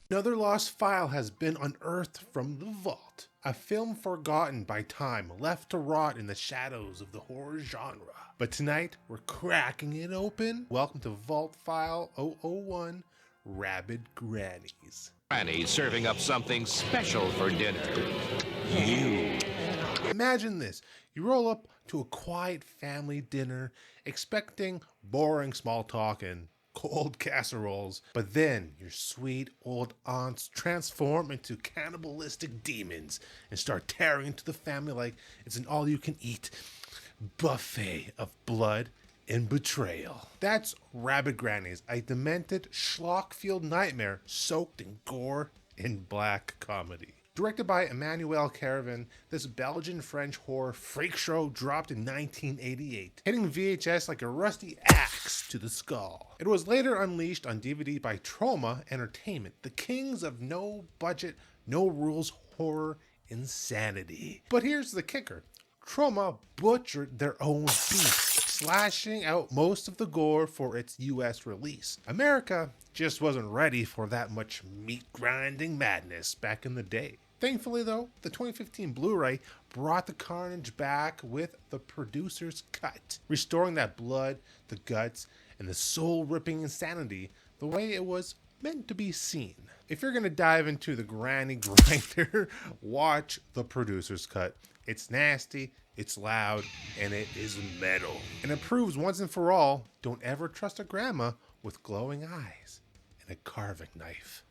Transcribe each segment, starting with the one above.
Another lost file has been unearthed from the vault. A film forgotten by time, left to rot in the shadows of the horror genre. But tonight, we're cracking it open. Welcome to Vault File 001, Rabid Grannies. Granny's serving up something special for dinner. You. Imagine this. You roll up to a quiet family dinner, expecting boring small talk and cold casseroles, but then your sweet old aunts transform into cannibalistic demons and start tearing into the family like it's an all-you-can-eat buffet of blood and betrayal. That's Rabid Grannies, a demented schlock-filled nightmare soaked in gore and black comedy. Directed by Emmanuel Caravan, this Belgian-French horror freak show dropped in 1988, hitting VHS like a rusty axe to the skull. It was later unleashed on DVD by Troma Entertainment, the kings of no-budget, no-rules horror insanity. But here's the kicker. Troma butchered their own beef, slashing out most of the gore for its US release. America just wasn't ready for that much meat-grinding madness back in the day. Thankfully though, the 2015 Blu-ray brought the carnage back with the producer's cut, restoring that blood, the guts, and the soul-ripping insanity the way it was meant to be seen. If you're gonna dive into the granny grinder, watch the producer's cut. It's nasty, it's loud, and it is metal. And it proves once and for all, don't ever trust a grandma with glowing eyes and a carving knife.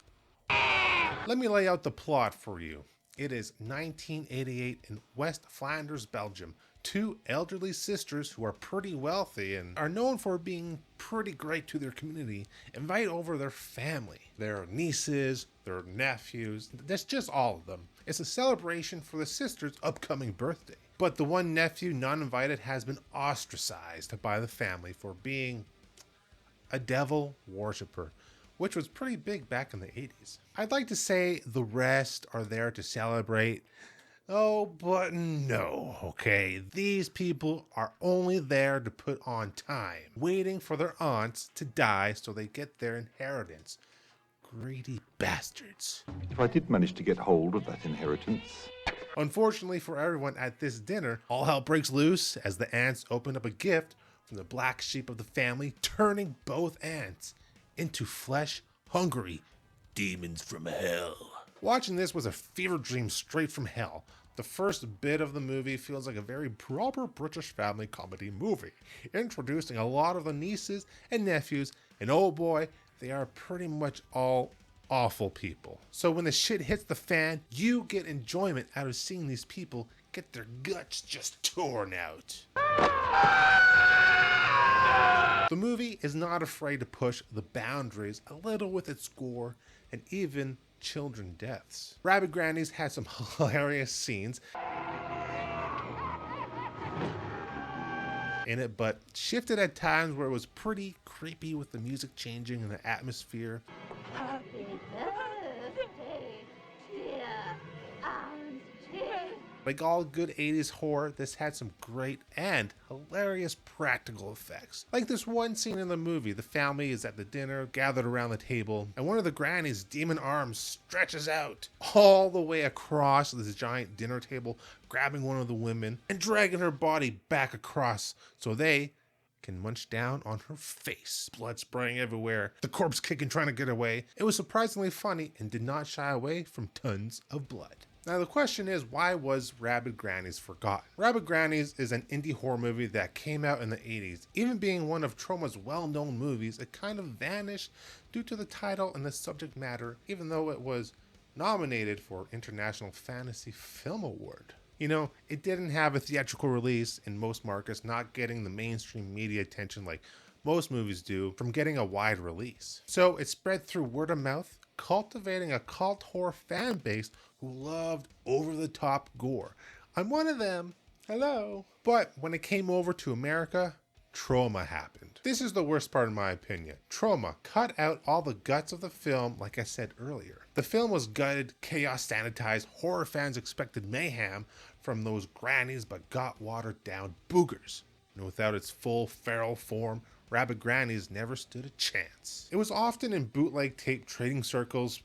Let me lay out the plot for you. It is 1988 in West Flanders, Belgium. Two elderly sisters who are pretty wealthy and are known for being pretty great to their community invite over their family, their nieces, their nephews. That's just all of them. It's a celebration for the sisters' upcoming birthday. But the one nephew not invited has been ostracized by the family for being a devil worshiper, which was pretty big back in the 80s. I'd like to say the rest are there to celebrate. Oh, but no, okay? These people are only there to put on time, waiting for their aunts to die so they get their inheritance. Greedy bastards. If I did manage to get hold of that inheritance. Unfortunately for everyone at this dinner, all hell breaks loose as the aunts open up a gift from the black sheep of the family, turning both aunts into flesh-hungry demons from hell. Watching this was a fever dream straight from hell. The first bit of the movie feels like a very proper British family comedy movie, introducing a lot of the nieces and nephews, and oh boy, they are pretty much all awful people. So when the shit hits the fan, you get enjoyment out of seeing these people get their guts just torn out. The movie is not afraid to push the boundaries a little with its gore and even children deaths. Rabid Grannies had some hilarious scenes in it, but shifted at times where it was pretty creepy with the music changing and the atmosphere. Happy birthday, dear Auntie. Like all good 80s horror, this had some great and hilarious practical effects. Like this one scene in the movie, the family is at the dinner, gathered around the table, and one of the granny's demon arms stretches out all the way across this giant dinner table, grabbing one of the women and dragging her body back across so they can munch down on her face. Blood spraying everywhere, the corpse kicking trying to get away. It was surprisingly funny and did not shy away from tons of blood. Now the question is, why was Rabid Grannies forgotten? Rabid Grannies is an indie horror movie that came out in the 80s. Even being one of Troma's well-known movies, it kind of vanished due to the title and the subject matter, even though it was nominated for International Fantasy Film Award. You know, it didn't have a theatrical release in most markets, not getting the mainstream media attention like most movies do from getting a wide release. So it spread through word of mouth, cultivating a cult horror fan base who loved over-the-top gore. I'm one of them. Hello. But when it came over to America, Troma happened. This is the worst part in my opinion. Troma cut out all the guts of the film like I said earlier. The film was gutted, chaos sanitized, horror fans expected mayhem from those grannies but got watered down boogers. And without its full feral form, Rabid Grannies never stood a chance. It was often in bootleg tape trading circles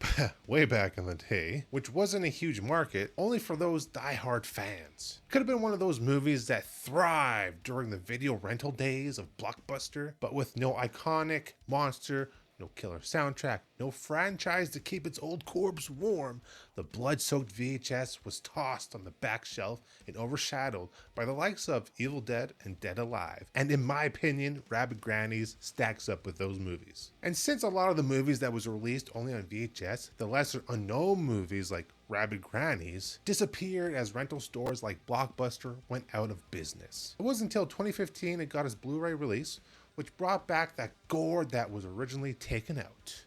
way back in the day, which wasn't a huge market, only for those die-hard fans. Could have been one of those movies that thrived during the video rental days of Blockbuster, but with no iconic monster, no killer soundtrack, no franchise to keep its old corpse warm, the blood-soaked VHS was tossed on the back shelf and overshadowed by the likes of Evil Dead and Dead Alive. And in my opinion, Rabid Grannies stacks up with those movies. And since a lot of the movies that was released only on VHS, the lesser unknown movies like Rabid Grannies disappeared as rental stores like Blockbuster went out of business. It wasn't until 2015 it got its Blu-ray release, which brought back that gore that was originally taken out.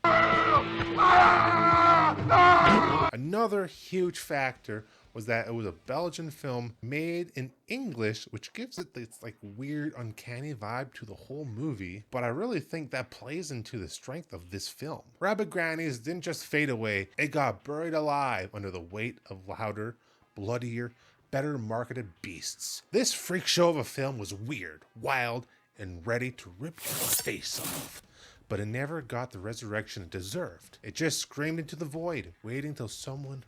Another huge factor was that it was a Belgian film made in English, which gives it this like weird uncanny vibe to the whole movie, but I really think that plays into the strength of this film. Rabid Grannies didn't just fade away, it got buried alive under the weight of louder, bloodier, better marketed beasts. This freak show of a film was weird, wild, and ready to rip your face off. But it never got the resurrection it deserved. It just screamed into the void, waiting till someone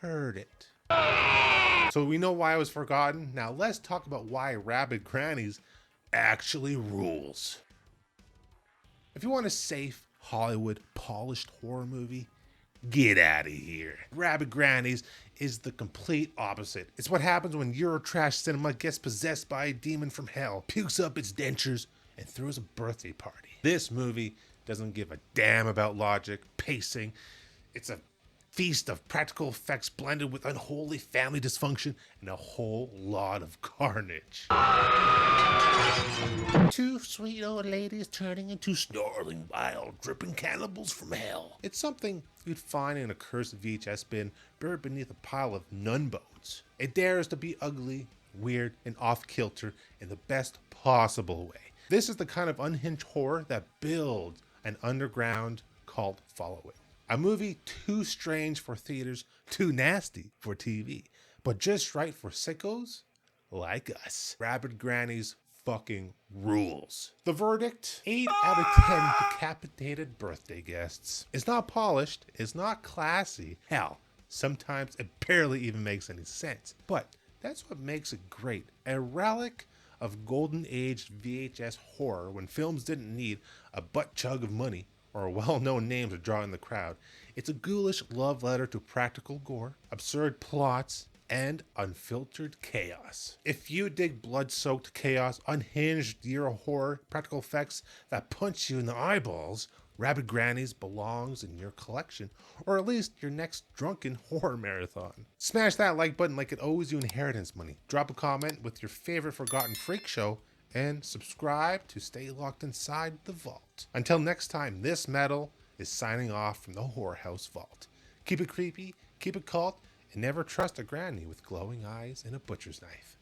heard it. So we know why it was forgotten. Now let's talk about why Rabid Grannies actually rules. If you want a safe, Hollywood, polished horror movie, get out of here. Rabid Grannies is the complete opposite. It's what happens when Eurotrash cinema gets possessed by a demon from hell, pukes up its dentures, and throws a birthday party. This movie doesn't give a damn about logic, pacing. It's a feast of practical effects blended with unholy family dysfunction and a whole lot of carnage. Two sweet old ladies turning into snarling, wild, dripping cannibals from hell. It's something you'd find in a cursed VHS bin buried beneath a pile of nun bones. It dares to be ugly, weird, and off-kilter in the best possible way. This is the kind of unhinged horror that builds an underground cult following. A movie too strange for theaters, too nasty for TV, but just right for sickos like us. Rabid Grannies fucking rules. The verdict, 8 out of 10 decapitated birthday guests. It's not polished, it's not classy. Hell, sometimes it barely even makes any sense. But that's what makes it great. A relic of golden age VHS horror when films didn't need a butt chug of money or a well-known name to draw in the crowd. It's a ghoulish love letter to practical gore, absurd plots, and unfiltered chaos. If you dig blood-soaked chaos, unhinged Euro horror, practical effects that punch you in the eyeballs, Rabid Grannies belongs in your collection, or at least your next drunken horror marathon. Smash that like button like it owes you inheritance money. Drop a comment with your favorite forgotten freak show, and subscribe to stay locked inside the vault. Until next time, this metal is signing off from the Horror House Vault. Keep it creepy, keep it cult, and never trust a granny with glowing eyes and a butcher's knife.